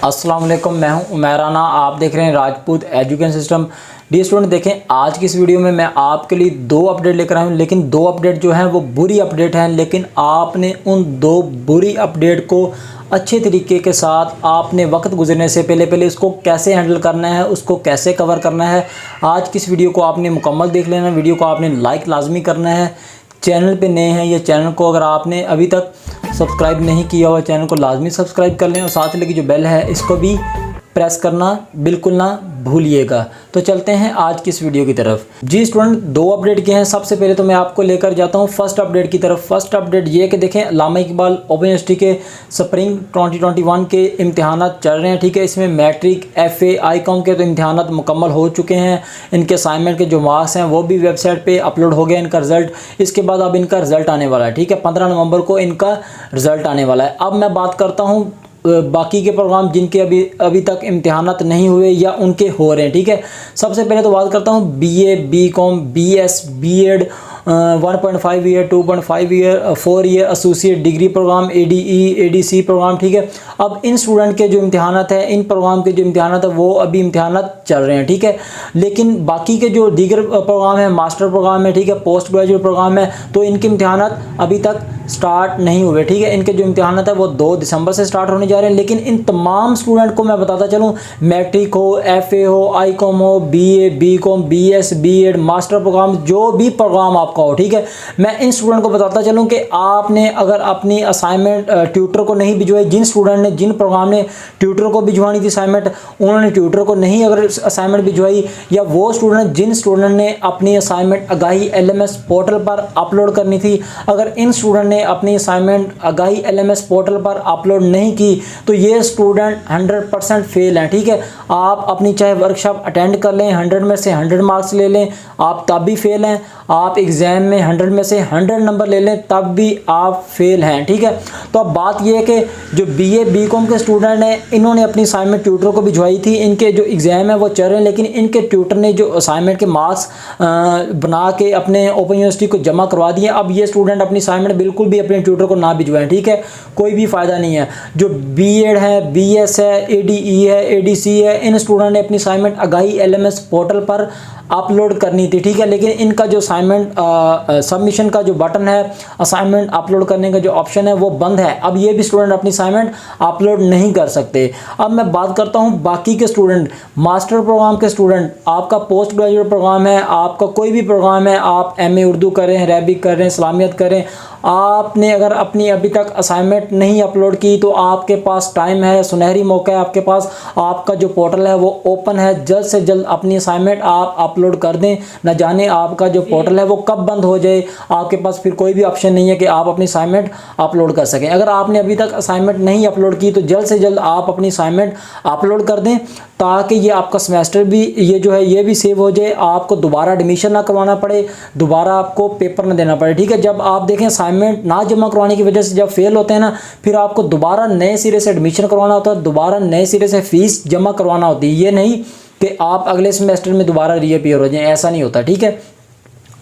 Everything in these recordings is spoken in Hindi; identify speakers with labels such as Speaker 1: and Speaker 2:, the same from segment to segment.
Speaker 1: अस्सलाम वालेकुम, मैं हूं उमैर राना। आप देख रहे हैं Rajput education system. Dear student, देखें आज की इस वीडियो में मैं आपके लिए दो अपडेट लेकर आया हूं, लेकिन दो अपडेट जो हैं वो बुरी अपडेट हैं। लेकिन आपने उन दो बुरी अपडेट को अच्छे तरीके के साथ आपने वक्त गुजरने से पहले उसको कैसे हैंडल करना है, उसको कैसे कवर करना है, आज की इस वीडियो को आपने मुकम्मल देख लेना। वीडियो को आपने लाइक लाजमी करना है। चैनल पे नए हैं, ये चैनल को अगर आपने अभी तक सब्सक्राइब नहीं किया हुआ, चैनल को लाजमी सब्सक्राइब कर लें और साथ लगी जो बेल है इसको भी प्रेस करना बिल्कुल ना भूलिएगा। तो चलते हैं आज की इस वीडियो की तरफ। जी स्टूडेंट, दो अपडेट किए हैं। सबसे पहले तो मैं आपको लेकर जाता हूं फर्स्ट अपडेट की तरफ। फर्स्ट अपडेट ये कि देखें, अल्लामा इकबाल ओपन यूनिवर्सिटी के स्प्रिंग 2021 के इम्तिहान चल रहे हैं। ठीक है, इसमें मैट्रिक, FA, ICOM के तो इम्तिहान मुकम्मल हो चुके हैं। इनके असाइनमेंट के जो मार्क्स हैं वो भी वेबसाइट पर अपलोड हो गया, इनका रिजल्ट। इसके बाद अब इनका रिजल्ट आने वाला है। ठीक है, 15 नवंबर को इनका रिजल्ट आने वाला है। अब मैं बात करता हूँ बाकी के प्रोग्राम जिनके अभी तक इम्तिहानात नहीं हुए या उनके हो रहे हैं। ठीक है, सबसे पहले तो बात करता हूँ BA, BCom, BS, B.Ed, 1.5 year, 2.5 year, 4 year associate degree programme, ADE, ADC programme. ठीक है, अब इन स्टूडेंट के जो इम्तिहानात हैं, इन प्रोग्राम के जो इम्तिहानात हैं वो अभी इम्तिहानात चल रहे हैं। ठीक है, लेकिन बाकी के जो दीगर प्रोग्राम है, मास्टर प्रोग्राम है, ठीक है, पोस्ट ग्रेजुएट प्रोग्राम है, तो इनके इम्तिहानात अभी तक स्टार्ट नहीं हुए। ठीक है, इनके जो इम्तिहानात है वो 2 दिसंबर से स्टार्ट होने जा रहे हैं। लेकिन इन तमाम स्टूडेंट को मैं बताता चलूँ, मैट्रिक हो, FA हो, ICOM हो, BA, BCom, BS, B.Ed, master programme, जो भी प्रोग्राम आपका हो, ठीक है, मैं इन स्टूडेंट को बताता चलूँ कि आपने अगर अपनी असाइनमेंट ट्यूटर को नहीं भिजवाई, जिन स्टूडेंट ने, जिन प्रोग्राम ने ट्यूटर को भिजवानी थी असाइनमेंट, उन्होंने ट्यूटर को नहीं अगर असाइनमेंट भिजवाई, या वो स्टूडेंट जिन स्टूडेंट ने अपनी असाइनमेंट आगाही LMS पोर्टल पर अपलोड करनी थी, अगर इन स्टूडेंट ने अपनी असाइनमेंट आगाही LMS पोर्टल पर अपलोड नहीं की तो ये स्टूडेंट 100% फेल हैं। ठीक है, आप अपनी चाहे वर्कशॉप अटेंड कर लें, 100 में से 100 मार्क्स ले लें, आप तब भी फेल हैं। आप एग्ज़ाम में 100 में से 100 नंबर ले लें तब भी आप फेल हैं। ठीक है, तो अब बात यह है कि जो BA, BCom के स्टूडेंट हैं, इन्होंने अपनी असाइनमेंट ट्यूटर को भिजवाई थी, इनके जो एग्ज़ाम है वो चल रहे हैं, लेकिन इनके ट्यूटर ने जो असाइनमेंट के मार्क्स बना के अपने ओपन यूनिवर्सिटी को जमा करवा दिए। अब ये स्टूडेंट अपनी असाइनमेंट बिल्कुल भी अपने ट्यूटर को ना भिजवाएं। ठीक है, कोई भी फ़ायदा नहीं है। जो B.Ed है, BS है, ADE है, ADC है, इन स्टूडेंट ने अपनी असाइनमेंट आगाही LMS पोर्टल पर अपलोड करनी थी। ठीक है, लेकिन इनका जो असाइनमेंट सबमिशन का जो बटन है, असाइनमेंट अपलोड करने का जो ऑप्शन है वो बंद है। अब ये भी स्टूडेंट अपनी असाइनमेंट अपलोड नहीं कर सकते। अब मैं बात करता हूँ बाकी के स्टूडेंट, मास्टर प्रोग्राम के स्टूडेंट, आपका पोस्ट ग्रेजुएट प्रोग्राम है, आपका कोई भी प्रोग्राम है, आप MA उर्दू करें, अरबिक करें, इस्लामियत करें, आपने अगर अपनी अभी तक असाइनमेंट नहीं अपलोड की तो आपके पास टाइम है, सुनहरी मौका है आपके पास। आपका जो पोर्टल है वो ओपन है, जल्द से जल्द अपनी असाइनमेंट आप अपलोड कर दें। न जाने आपका जो पोर्टल है वो कब बंद हो जाए, आपके पास फिर कोई भी ऑप्शन नहीं है कि आप अपनी असाइनमेंट अपलोड कर सकें। अगर आपने अभी तक असाइनमेंट नहीं अपलोड की तो जल्द से जल्द आप अपनी असाइनमेंट अपलोड कर दें, ताकि ये आपका सेमेस्टर भी ये जो है ये भी सेव हो जाए, आपको दोबारा एडमिशन ना करवाना पड़े, दोबारा आपको पेपर ना देना पड़े। ठीक है, जब आप देखें असाइनमेंट ना जमा करवाने की वजह से जब फेल होते हैं ना, फिर आपको दोबारा नए सिरे से एडमिशन करवाना होता है, दोबारा नए सिरे से फीस जमा करवाना होती है। ये नहीं कि आप अगले सेमेस्टर में दोबारा रीअपीयर हो जाएं, ऐसा नहीं होता। ठीक है,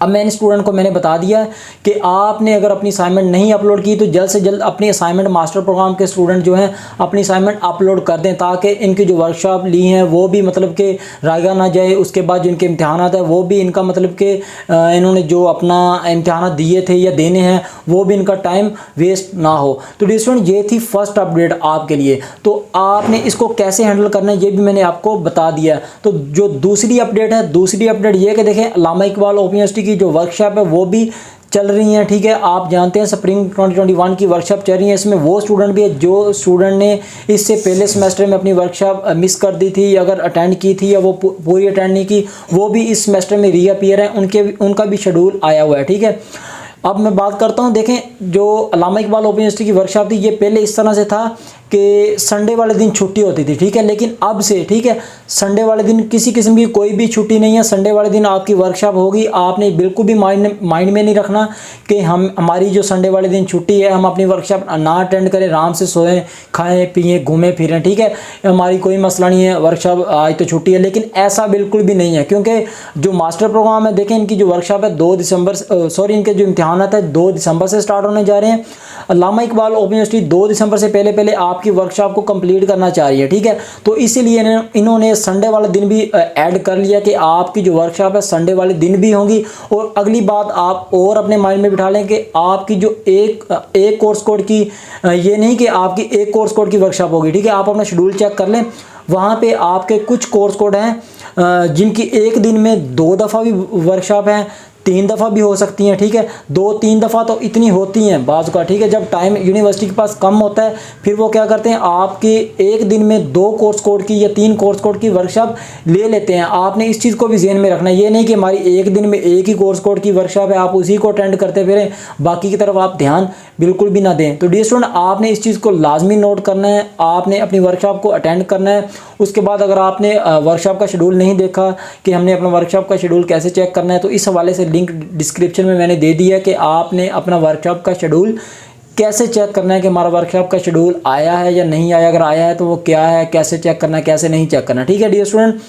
Speaker 1: अब मैंने स्टूडेंट को मैंने बता दिया कि आपने अगर अपनी असाइनमेंट नहीं अपलोड की तो जल्द से जल्द अपनी असाइनमेंट, मास्टर प्रोग्राम के स्टूडेंट जो हैं अपनी असाइनमेंट अपलोड कर दें, ताकि इनकी जो वर्कशॉप ली हैं वो भी मतलब कि रायगा ना जाए। उसके बाद जो इनके इम्तिहानात है वो भी इनका मतलब कि इन्होंने जो अपना इम्तिहानात दिए थे या देने हैं वो भी इनका टाइम वेस्ट ना हो। तो स्टूडेंट, ये थी फर्स्ट अपडेट आपके लिए। तो आपने इसको कैसे हैंडल करना है ये भी मैंने आपको बता दिया। तो जो दूसरी अपडेट है, दूसरी अपडेट ये कि देखें, अल्लामा इकबाल ओपन यूनिवर्सिटी की जो वर्कशॉप है वो भी चल रही हैं। ठीक है, आप जानते हैं स्प्रिंग 2021 की वर्कशॉप चल रही है। इसमें वो स्टूडेंट भी है जो स्टूडेंट ने इससे पहले सेमेस्टर में अपनी वर्कशॉप मिस कर दी थी, अगर अटेंड की थी या वो पूरी अटेंड नहीं की, वो भी इस सेमेस्टर में रीअपीयर है, उनका भी शेड्यूल आया हुआ है। ठीक है, अब मैं बात करता हूँ, देखें जो अल्लामा इकबाल ओपन यूनिवर्सिटी की वर्कशॉप थी ये पहले इस तरह से था कि संडे वाले दिन छुट्टी होती थी। ठीक है, लेकिन अब से, ठीक है, संडे वाले दिन किसी किस्म की कोई भी छुट्टी नहीं है। संडे वाले दिन आपकी वर्कशॉप होगी। आपने बिल्कुल भी माइंड में नहीं रखना कि हमारी जो संडे वाले दिन छुट्टी है हम अपनी वर्कशॉप ना अटेंड करें, आराम से सोएं, खाएं पिएं, घूमें फिरें। ठीक है, हमारी कोई मसला नहीं है, वर्कशॉप आज तो छुट्टी है, लेकिन ऐसा बिल्कुल भी नहीं है। क्योंकि जो मास्टर प्रोग्राम है, देखें इनकी जो वर्कशॉप है 2 दिसंबर, सॉरी इनके जो इम्तिहान है 2 दिसंबर से स्टार्ट होने जा रहे हैं। अल्लामा इकबाल ओपन यूनिवर्सिटी 2 दिसंबर से पहले आपकी वर्कशॉप को कंप्लीट करना चाह रही है, ठीक है। तो इसीलिए इन्होंने संडे वाला दिन भी ऐड कर लिया कि आपकी जो वर्कशॉप है संडे वाले दिन भी होंगी। और अगली बात आप और अपने माइंड में बिठा लें कि आपकी जो एक कोर्स कोड की, ये नहीं कि आपकी एक कोर्स कोड की वर्कशॉप होगी, ठीक है। आप अपना शेड्यूल चेक कर लें, वहाँ पे आपके कुछ कोर्स कोड हैं जिनकी एक दिन में 2 दफ़ा भी वर्कशॉप है, 3 दफ़ा भी हो सकती हैं, ठीक है। 2-3 दफ़ा तो इतनी होती हैं बाज़ का, ठीक है। जब टाइम यूनिवर्सिटी के पास कम होता है फिर वो क्या करते हैं, आपके एक दिन में 2 कोर्स कोड की या 3 कोर्स कोड की वर्कशॉप ले लेते हैं। आपने इस चीज़ को भी ज़हन में रखना है, ये नहीं कि हमारी एक दिन में एक ही कोर्स कोड की वर्कशॉप है, आप उसी को अटेंड करते फिरें, बाकी की तरफ आप ध्यान बिल्कुल भी ना दें। तो डियर स्टूडेंट, आपने इस चीज़ को लाजमी नोट करना है, आपने अपनी वर्कशॉप को अटेंड करना है। उसके बाद अगर आपने वर्कशॉप का शेड्यूल नहीं देखा कि हमने अपना वर्कशॉप का शेड्यूल कैसे चेक करना है, तो इस हवाले से लिंक डिस्क्रिप्शन में मैंने दे दिया कि आपने अपना वर्कशॉप का शेड्यूल कैसे चेक करना है कि हमारा वर्कशॉप का शेड्यूल आया है या नहीं आया, अगर आया है तो वो क्या है, कैसे चेक करना है, कैसे नहीं चेक करना, ठीक है डियर स्टूडेंट।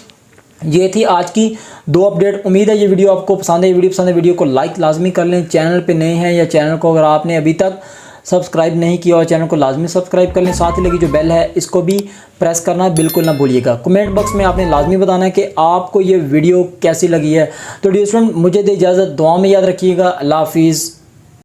Speaker 1: ये थी आज की 2 अपडेट। उम्मीद है ये वीडियो आपको पसंद है। वीडियो पसंद है, वीडियो को लाइक लाजमी कर लें। चैनल पे नए हैं या चैनल को अगर आपने अभी तक सब्सक्राइब नहीं किया और चैनल को लाजमी सब्सक्राइब कर लें। साथ ही लगी जो बेल है इसको भी प्रेस करना बिल्कुल ना भूलिएगा। कमेंट बॉक्स में आपने लाजमी बताना है कि आपको ये वीडियो कैसी लगी है। तो डियर स्टूडेंट, मुझे दे इजाज़त, दुआ में याद रखिएगा। अल्लाह हाफिज़।